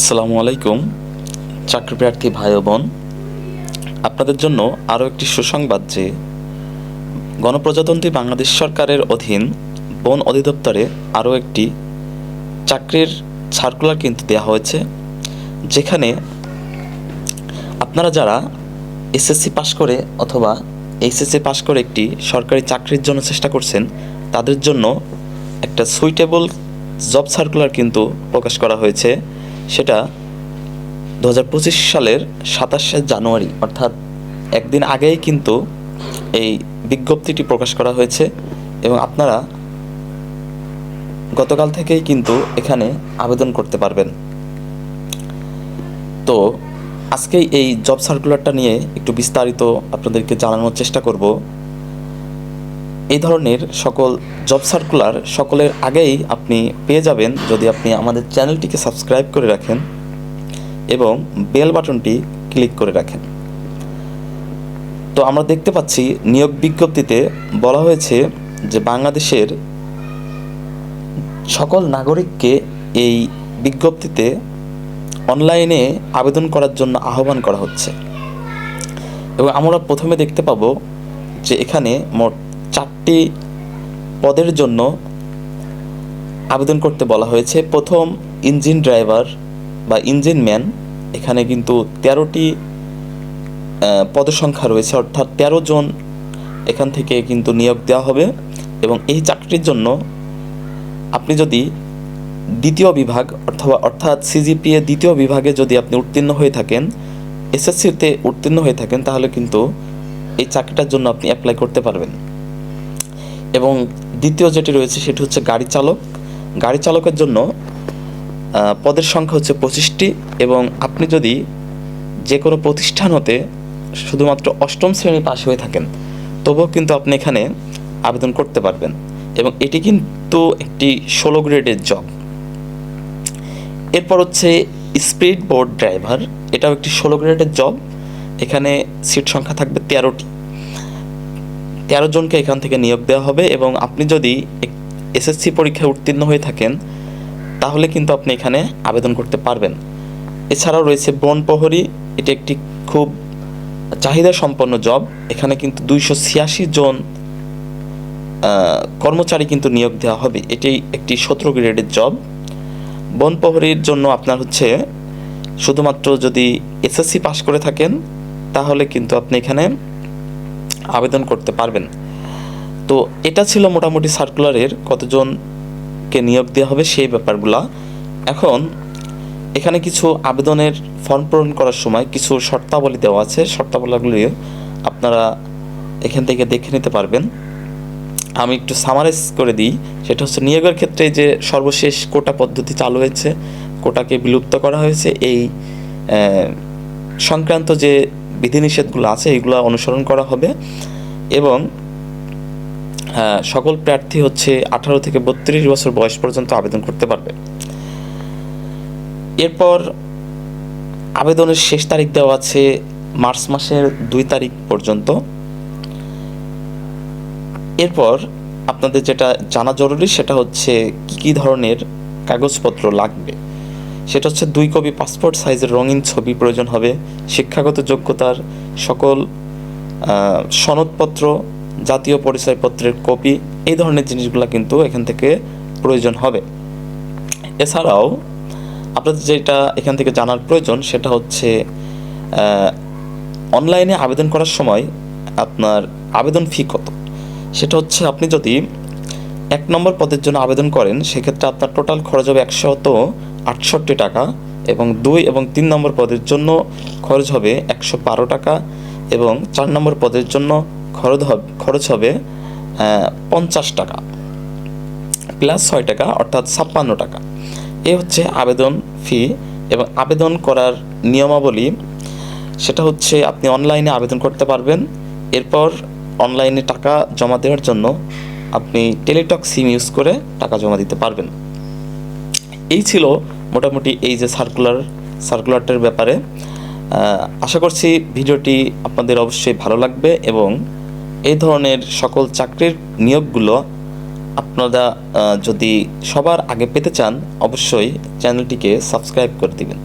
আসসালামু আলাইকুম চাকরি প্রার্থী ভাই ও বোন, আপনাদের জন্য আরও একটি সুসংবাদ যে গণপ্রজাতন্ত্রী বাংলাদেশ সরকারের অধীন বন অধিদপ্তরে আরও একটি চাকরির সার্কুলার কিন্তু দেওয়া হয়েছে, যেখানে আপনারা যারা এসএসসি পাশ করে অথবা এইচএসসি পাশ করে একটি সরকারি চাকরির জন্য চেষ্টা করছেন, তাদের জন্য একটা সুইটেবল জব সার্কুলার কিন্তু প্রকাশ করা হয়েছে। সেটা 2025 সালের 27শে জানুয়ারি, অর্থাৎ একদিন আগেই কিন্তু এই বিজ্ঞপ্তিটি প্রকাশ করা হয়েছে এবং আপনারা গতকাল থেকেই কিন্তু এখানে আবেদন করতে পারবেন। তো আজকেই এই জব সার্কুলারটা নিয়ে একটু বিস্তারিত আপনাদেরকে জানানোর চেষ্টা করব। এই ধরনের সকল জব সার্কুলার সকলের আগেই আপনি পেয়ে যাবেন যদি আপনি আমাদের চ্যানেলটিকে সাবস্ক্রাইব করে রাখেন এবং বেল বাটনটি ক্লিক করে রাখেন। তো আমরা দেখতে পাচ্ছি নিয়োগ বিজ্ঞপ্তিতে বলা হয়েছে যে বাংলাদেশের সকল নাগরিককে এই বিজ্ঞপ্তিতে অনলাইনে আবেদন করার জন্য আহ্বান করা হচ্ছে এবং আমরা প্রথমে দেখতে পাবো যে এখানে মোট 4টি পদের জন্য আবেদন করতে বলা হয়েছে। প্রথম ইঞ্জিন ড্রাইভার বা ইঞ্জিন ম্যান, এখানে কিন্তু 13টি পদসংখ্যা রয়েছে, অর্থাৎ 13 জন এখান থেকে কিন্তু নিয়োগ দেওয়া হবে এবং এই চাকরির জন্য আপনি যদি দ্বিতীয় বিভাগ অর্থাৎ সিজিপিএ দ্বিতীয় বিভাগে যদি আপনি উত্তীর্ণ হয়ে থাকেন, এসএসসিতে উত্তীর্ণ হয়ে থাকেন, তাহলে কিন্তু এই চাকরিটার জন্য আপনি অ্যাপ্লাই করতে পারবেন। এবং দ্বিতীয় যেটি রয়েছে সেটি হচ্ছে গাড়ি চালক। গাড়ি চালকের জন্য পদের সংখ্যা হচ্ছে 25টি এবং আপনি যদি যে কোনো প্রতিষ্ঠান হতে শুধুমাত্র 8ম শ্রেণী পাশ হয়ে থাকেন তবুও কিন্তু আপনি এখানে আবেদন করতে পারবেন এবং এটি কিন্তু একটি 16 গ্রেডের জব। এরপর হচ্ছে স্পিড বোট ড্রাইভার, এটাও একটি 16 গ্রেডের জব। এখানে সিট সংখ্যা থাকবে 13টি, 13 জনকে এখান থেকে নিয়োগ দেওয়া হবে এবং আপনি যদি এসএসসি পরীক্ষায় উত্তীর্ণ হয়ে থাকেন তাহলে কিন্তু আপনি এখানে আবেদন করতে পারবেন। এছাড়াও রয়েছে বন প্রহরী, এটি একটি খুব চাহিদা সম্পন্ন জব। এখানে কিন্তু 286 জন কর্মচারী কিন্তু নিয়োগ দেওয়া হবে। এটি একটি 17 গ্রেডের জব। বন প্রহরীর জন্য আপনার হচ্ছে শুধুমাত্র যদি এসএসসি পাস করে থাকেন তাহলে কিন্তু আপনি এখানে আবেদন করতে পারবেন। তো এটা ছিল মোটামুটি সার্কুলারের কতজনকে নিয়োগ দেওয়া হবে সেই ব্যাপারগুলা। এখন এখানে কিছু আবেদনের ফর্ম পূরণ করার সময় কিছু শর্তাবলী দেওয়া আছে, শর্তাবলীগুলি আপনারা এখান থেকে দেখে নিতে পারবেন। আমি একটু সামারাইজ করে দিই। সেটা হচ্ছে নিয়োগের ক্ষেত্রে যে সর্বশেষ কোটা পদ্ধতি চালু হয়েছে, কোটাকে বিলুপ্ত করা হয়েছে, এই সংক্রান্ত যে বিধিনিষেধগুলো আছে এইগুলো অনুসরণ করা হবে এবং সকল প্রার্থী হচ্ছে 18 থেকে 32 বছর বয়স পর্যন্ত আবেদন করতে পারবে। এরপর আবেদনের শেষ তারিখ দেওয়া আছে মার্চ মাসের 2 তারিখ পর্যন্ত। এরপর আপনাদের যেটা জানা জরুরি সেটা হচ্ছে কি ধরনের কাগজপত্র লাগবে। সেটা হচ্ছে 2 কপি পাসপোর্ট সাইজের রঙিন ছবি প্রয়োজন হবে, শিক্ষাগত যোগ্যতার সকল সনদপত্র, জাতীয় পরিচয়পত্রের কপি, এই ধরনের জিনিসগুলো কিন্তু এখান থেকে প্রয়োজন হবে। এছাড়াও আপনাদের যেটা এখান থেকে জানার প্রয়োজন সেটা হচ্ছে অনলাইনে আবেদন করার সময় আপনার আবেদন ফি কত। সেটা হচ্ছে আপনি যদি 1 নম্বর পদের জন্য আবেদন করেন সেক্ষেত্রে আপনার টোটাল খরচ হবে 168 টাকা এবং 2 এবং 3 নম্বর পদের জন্য খরচ হবে 112 টাকা এবং 4 নম্বর পদের জন্য খরচ হবে 50 টাকা প্লাস 6 টাকা, অর্থাৎ 56 টাকা। এ হচ্ছে আবেদন ফি এবং আবেদন করার নিয়মাবলী। সেটা হচ্ছে আপনি অনলাইনে আবেদন করতে পারবেন। এরপর অনলাইনে টাকা জমা দেওয়ার জন্য আপনি টেলিটক সিম ইউজ করে টাকা জমা দিতে পারবেন। এই ছিল মোটামুটি এই যে সার্কুলারটার ব্যাপারে। আশা করছি ভিডিওটি আপনাদের অবশ্যই ভালো লাগবে এবং এই ধরনের সকল চাকরির নিয়োগগুলো আপনারা যদি সবার আগে পেতে চান অবশ্যই চ্যানেলটিকে সাবস্ক্রাইব করে দিবেন।